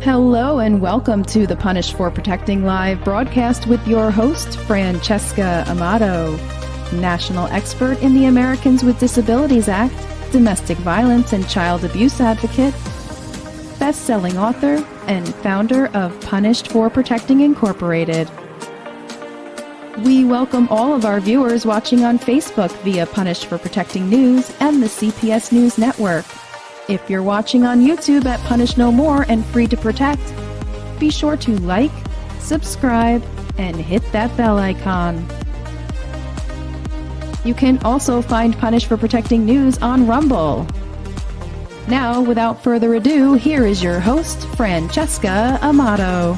Hello and welcome to the Punished for Protecting Live broadcast with your host, Francesca Amato, national expert in the Americans with Disabilities Act, domestic violence and child abuse advocate, best-selling author, and founder of Punished for Protecting Incorporated. We welcome all of our viewers watching on Facebook via Punished for Protecting News and the CPS News Network. If you're watching on YouTube at Punish No More and Free to Protect, be sure to like, subscribe, and hit that bell icon. You can also find Punish for Protecting News on Rumble. Now, without further ado, here is your host, Francesca Amato.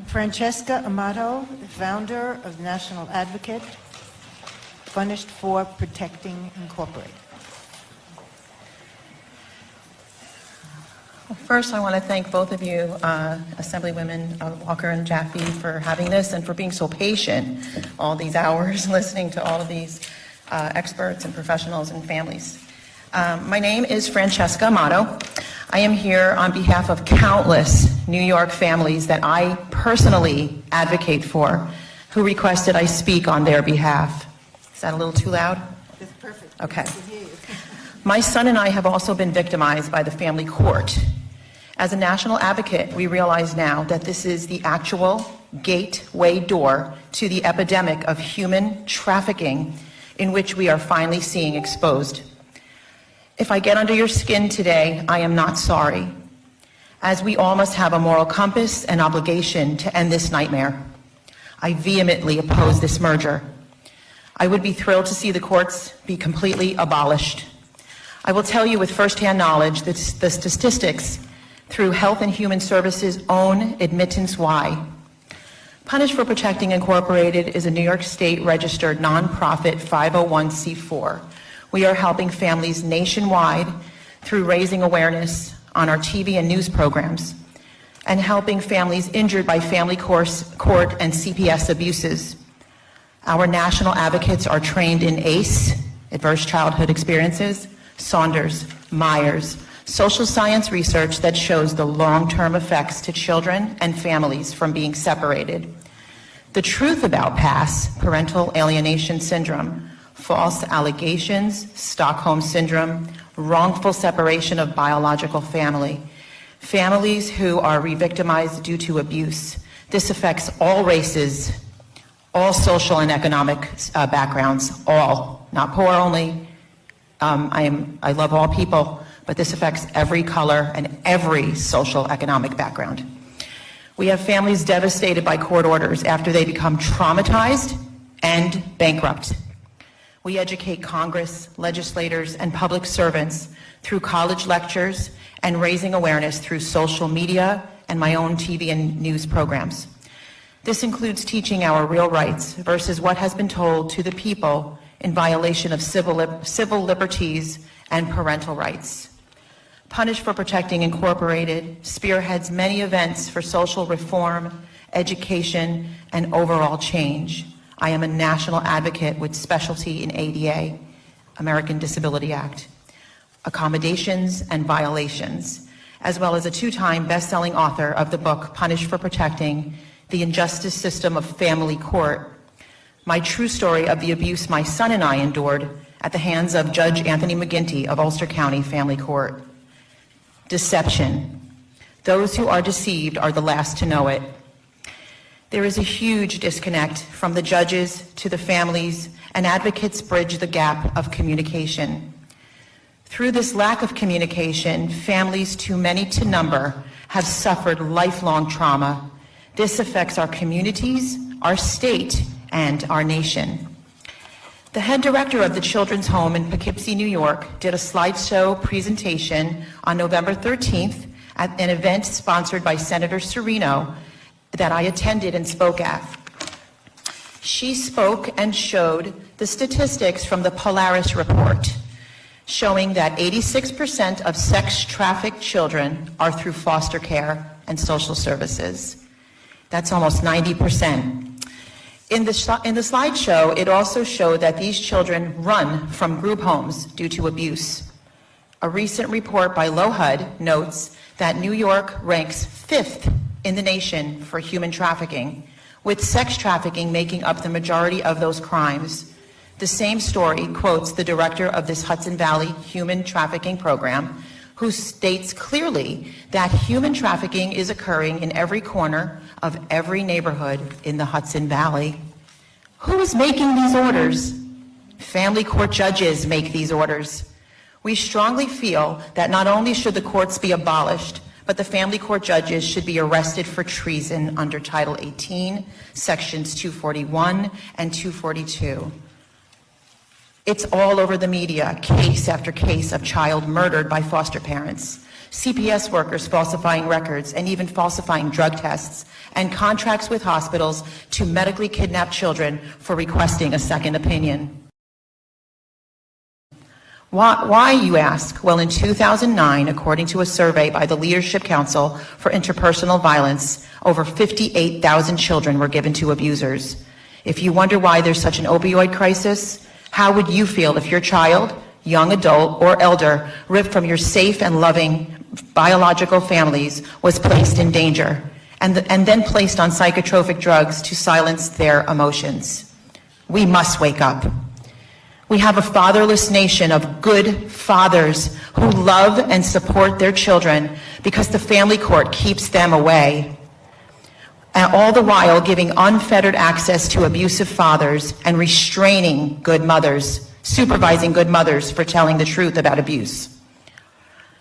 Francesca Amato, the founder of National Advocate, Punished for Protecting Incorporated. Well, first, I want to thank both of you, Assemblywomen Walker and Jaffe, for having this and for being so patient all these hours listening to all of these experts and professionals and families. My name is Francesca Amato. I am here on behalf of countless New York families that I personally advocate for, who requested I speak on their behalf. Is that a little too loud? That's perfect. Okay. My son and I have also been victimized by the family court. As a national advocate, we realize now that this is the actual gateway door to the epidemic of human trafficking in which we are finally seeing exposed. If I get under your skin today, I am not sorry, as we all must have a moral compass and obligation to end this nightmare. I vehemently oppose this merger. I would be thrilled to see the courts be completely abolished. I will tell you with firsthand knowledge that the statistics through Health and Human Services' own admittance why. Punished for Protecting Incorporated is a New York State registered nonprofit 501c4. We are helping families nationwide through raising awareness on our TV and news programs and helping families injured by family court and CPS abuses. Our national advocates are trained in ACE, Adverse Childhood Experiences, Saunders, Myers, social science research that shows the long-term effects to children and families from being separated. The truth about PASS, parental alienation syndrome, false allegations, Stockholm syndrome, wrongful separation of biological family, families who are re-victimized due to abuse. This affects all races, all social and economic backgrounds, all, not poor only. I love all people, but this affects every color and every social economic background. We have families devastated by court orders after they become traumatized and bankrupt. We educate Congress, legislators, and public servants through college lectures and raising awareness through social media and my own TV and news programs. This includes teaching our real rights versus what has been told to the people in violation of civil liberties and parental rights. Punished for Protecting Incorporated spearheads many events for social reform, education, and overall change. I am a national advocate with specialty in ADA, American Disability Act, accommodations and violations, as well as a two-time best-selling author of the book Punished for Protecting the Injustice System of Family Court, my true story of the abuse my son and I endured at the hands of Judge Anthony McGinty of Ulster County Family Court. Deception. Those who are deceived are the last to know it. There is a huge disconnect from the judges to the families, and advocates bridge the gap of communication. Through this lack of communication, families too many to number have suffered lifelong trauma. This affects our communities, our state, and our nation. The head director of the Children's Home in Poughkeepsie, New York, did a slideshow presentation on November 13th at an event sponsored by Senator Serino that I attended and spoke at. She spoke and showed the statistics from the Polaris report. showing that 86% of sex-trafficked children are through foster care and social services. That's almost 90%. In the slideshow, it also showed that these children run from group homes due to abuse. A recent report by LOHUD notes that New York ranks 5th in the nation for human trafficking, with sex trafficking making up the majority of those crimes. The same story quotes the director of this Hudson Valley human trafficking program, who states clearly that human trafficking is occurring in every corner of every neighborhood in the Hudson Valley. Who is making these orders? Family court judges make these orders. We strongly feel that not only should the courts be abolished, but the family court judges should be arrested for treason under Title 18, Sections 241 and 242. It's all over the media, case after case of child murdered by foster parents, CPS workers falsifying records and even falsifying drug tests, and contracts with hospitals to medically kidnap children for requesting a second opinion. Why, you ask? Well, in 2009, according to a survey by the Leadership Council for Interpersonal Violence, over 58,000 children were given to abusers. If you wonder why there's such an opioid crisis, how would you feel if your child, young adult, or elder ripped from your safe and loving biological families was placed in danger and then placed on psychotropic drugs to silence their emotions? We must wake up. We have a fatherless nation of good fathers who love and support their children because the family court keeps them away, and all the while giving unfettered access to abusive fathers and restraining good mothers, supervising good mothers for telling the truth about abuse.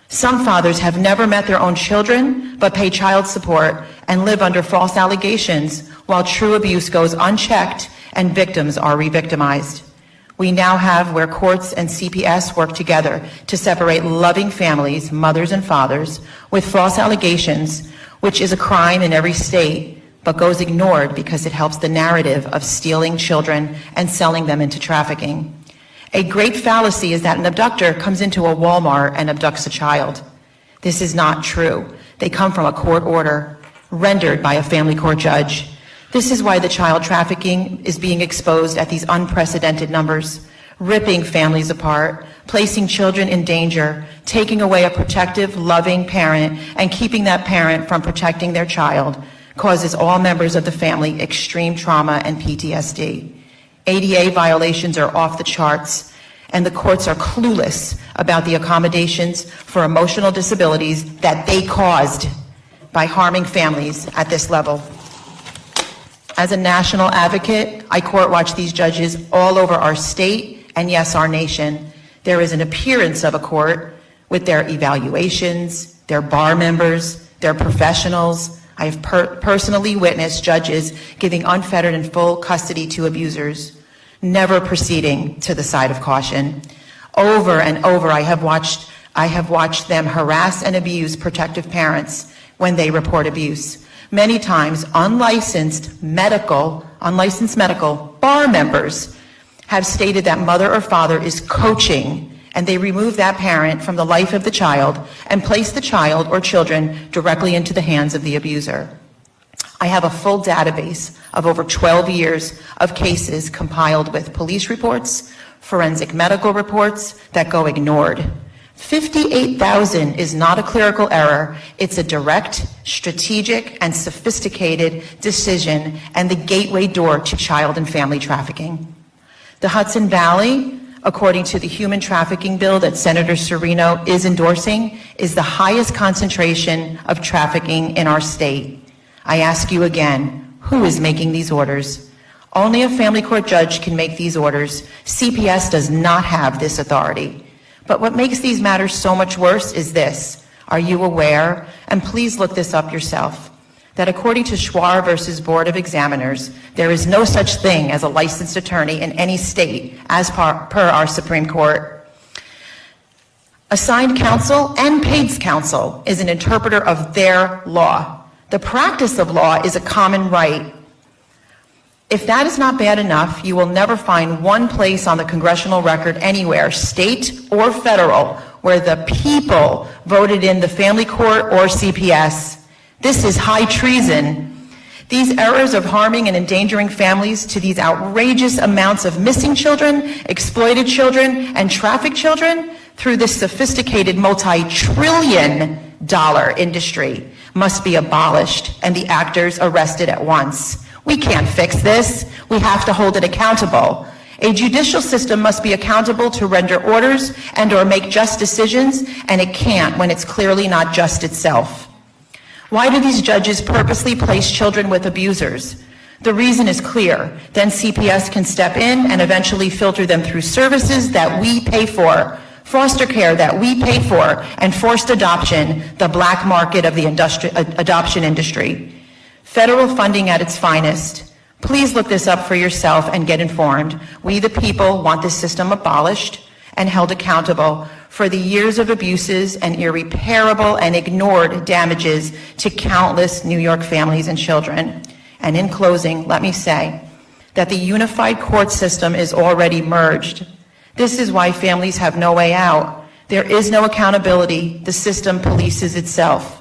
Some fathers have never met their own children but pay child support and live under false allegations while true abuse goes unchecked and victims are re-victimized. We now have where courts and CPS work together to separate loving families, mothers and fathers, with false allegations, which is a crime in every state, but goes ignored because it helps the narrative of stealing children and selling them into trafficking. A great fallacy is that an abductor comes into a Walmart and abducts a child. This is not true. They come from a court order rendered by a family court judge. This is why the child trafficking is being exposed at these unprecedented numbers, ripping families apart, placing children in danger, taking away a protective, loving parent, and keeping that parent from protecting their child causes all members of the family extreme trauma and PTSD. ADA violations are off the charts, and the courts are clueless about the accommodations for emotional disabilities that they caused by harming families at this level. As a national advocate, I court watch these judges all over our state and, yes, our nation. There is an appearance of a court with their evaluations, their bar members, their professionals. I have personally witnessed judges giving unfettered and full custody to abusers, never proceeding to the side of caution. Over and over, I have watched them harass and abuse protective parents when they report abuse. Many times, unlicensed medical bar members have stated that mother or father is coaching, and they remove that parent from the life of the child and place the child or children directly into the hands of the abuser. I have a full database of over 12 years of cases compiled with police reports, forensic medical reports that go ignored. 58,000 is not a clerical error. It's a direct, strategic, and sophisticated decision and the gateway door to child and family trafficking. The Hudson Valley, according to the human trafficking bill that Senator Serino is endorsing, is the highest concentration of trafficking in our state. I ask you again, who is making these orders? Only a family court judge can make these orders. CPS does not have this authority. But what makes these matters so much worse is this. Are you aware, and please look this up yourself, that according to Schwar versus Board of Examiners, there is no such thing as a licensed attorney in any state as per our Supreme Court. Assigned counsel and paid counsel is an interpreter of their law. The practice of law is a common right. If that is not bad enough, you will never find one place on the congressional record anywhere, state or federal, where the people voted in the family court or CPS. This is high treason. These errors of harming and endangering families to these outrageous amounts of missing children, exploited children, and trafficked children through this sophisticated multi-trillion-dollar industry must be abolished and the actors arrested at once. We can't fix this. We have to hold it accountable. A judicial system must be accountable to render orders and or make just decisions, and it can't when it's clearly not just itself. Why do these judges purposely place children with abusers? The reason is clear. Then CPS can step in and eventually filter them through services that we pay for, foster care that we pay for, and forced adoption, the black market of the adoption industry. Federal funding at its finest. Please look this up for yourself and get informed. We, the people, want this system abolished and held accountable for the years of abuses and irreparable and ignored damages to countless New York families and children. And in closing, let me say that the unified court system is already merged. This is why families have no way out. There is no accountability. The system polices itself.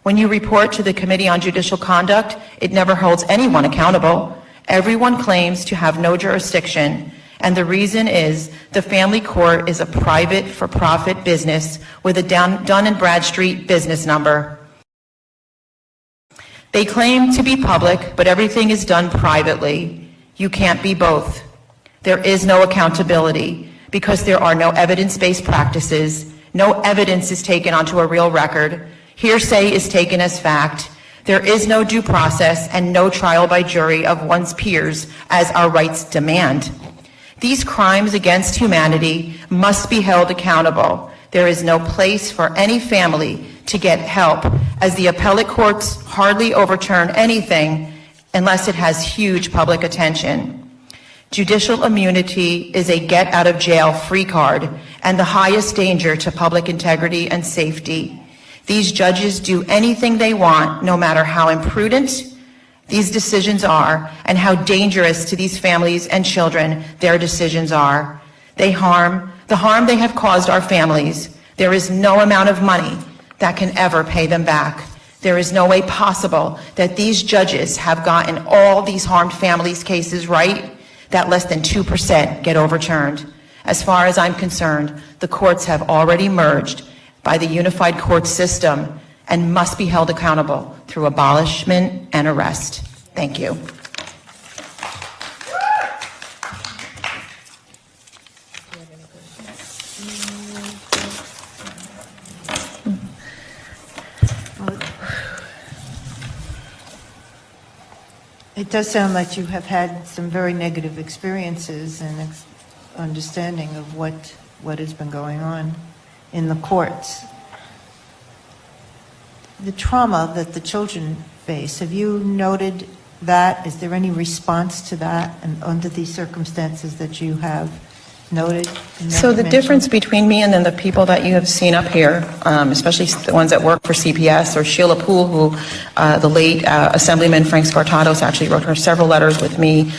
When you report to the Committee on Judicial Conduct, it never holds anyone accountable. Everyone claims to have no jurisdiction, and the reason is the family court is a private for-profit business with a Dun & Bradstreet business number. They claim to be public, but everything is done privately. You can't be both. There is no accountability because there are no evidence-based practices. No evidence is taken onto a real record. Hearsay is taken as fact. There is no due process and no trial by jury of one's peers as our rights demand. These crimes against humanity must be held accountable. There is no place for any family to get help, as the appellate courts hardly overturn anything unless it has huge public attention. Judicial immunity is a get-out-of-jail-free card and the highest danger to public integrity and safety. These judges do anything they want, no matter how imprudent these decisions are and how dangerous to these families and children their decisions are. The harm they have caused our families, there is no amount of money that can ever pay them back. There is no way possible that these judges have gotten all these harmed families' cases right, that less than 2% get overturned. As far as I'm concerned, the courts have already merged by the unified court system and must be held accountable through abolishment and arrest. Thank you. It does sound like you have had some very negative experiences and understanding of what has been going on in the courts. The trauma that the children face, have you noted that? Is there any response to that and under these circumstances that you have noted? So the difference between me and then the people that you have seen up here, especially the ones that work for CPS, or Sheila Poole, who the late Assemblyman Frank Scartatos actually wrote her several letters with me,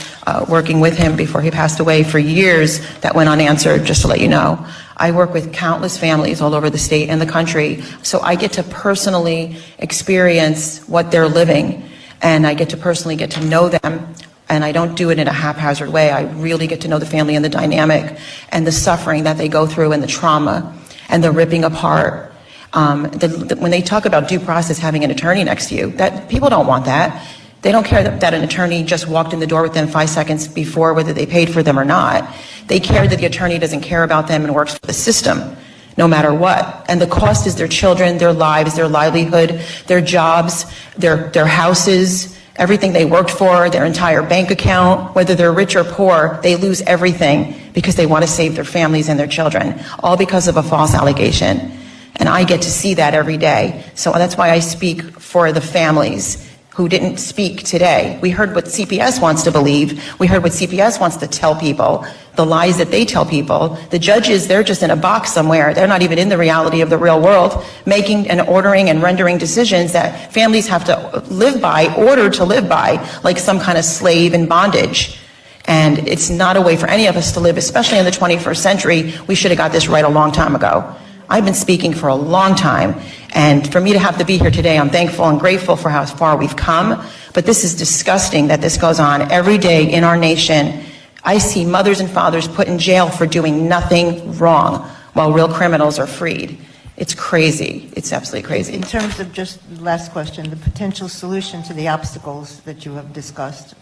working with him before he passed away for years, that went unanswered, just to let you know. I work with countless families all over the state and the country, so I get to personally experience what they're living, and I get to personally get to know them. And I don't do it in a haphazard way. I really get to know the family and the dynamic and the suffering that they go through and the trauma and the ripping apart. When they talk about due process, having an attorney next to you, that people don't want that. They don't care that an attorney just walked in the door with them 5 seconds before, whether they paid for them or not. They care that the attorney doesn't care about them and works for the system, no matter what. And the cost is their children, their lives, their livelihood, their jobs, their houses, everything they worked for, their entire bank account. Whether they're rich or poor, they lose everything because they want to save their families and their children, all because of a false allegation. And I get to see that every day. So that's why I speak for the families who didn't speak today. We heard what CPS wants to believe. We heard what CPS wants to tell people, the lies that they tell people. The judges, they're just in a box somewhere. They're not even in the reality of the real world, making and ordering and rendering decisions that families have to live by, ordered to live by, like some kind of slave in bondage. And it's not a way for any of us to live, especially in the 21st century. We should have got this right a long time ago. I've been speaking for a long time, and for me to have to be here today, I'm thankful and grateful for how far we've come, but this is disgusting that this goes on every day in our nation. I see mothers and fathers put in jail for doing nothing wrong, while real criminals are freed. It's crazy. It's absolutely crazy. In terms of, just last question, the potential solution to the obstacles that you have discussed.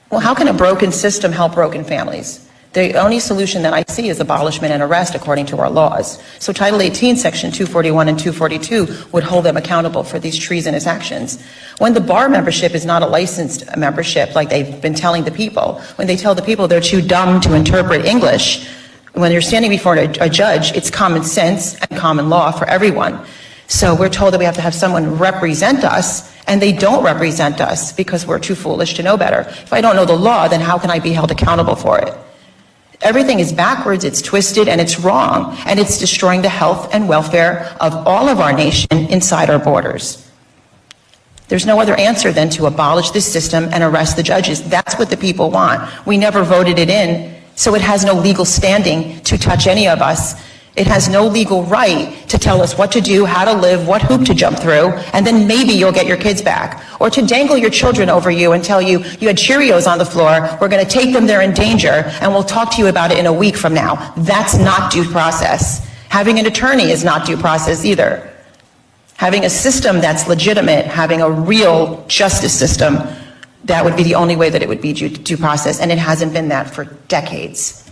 Well, how can a broken system help broken families? The only solution that I see is abolishment and arrest according to our laws. So Title 18, Section 241 and 242 would hold them accountable for these treasonous actions. When the bar membership is not a licensed membership, like they've been telling the people, when they tell the people they're too dumb to interpret English, when you're standing before a judge, it's common sense and common law for everyone. So we're told that we have to have someone represent us, and they don't represent us because we're too foolish to know better. If I don't know the law, then how can I be held accountable for it? Everything is backwards, it's twisted, and it's wrong, and it's destroying the health and welfare of all of our nation inside our borders. There's no other answer than to abolish this system and arrest the judges. That's what the people want. We never voted it in, so it has no legal standing to touch any of us. It has no legal right to tell us what to do, how to live, what hoop to jump through, and then maybe you'll get your kids back. Or to dangle your children over you and tell you, you had Cheerios on the floor, we're going to take them, they're in danger, and we'll talk to you about it in a week from now. That's not due process. Having an attorney is not due process either. Having a system that's legitimate, having a real justice system, that would be the only way that it would be due process, and it hasn't been that for decades.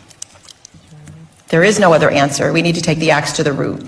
There is no other answer. We need to take the axe to the root.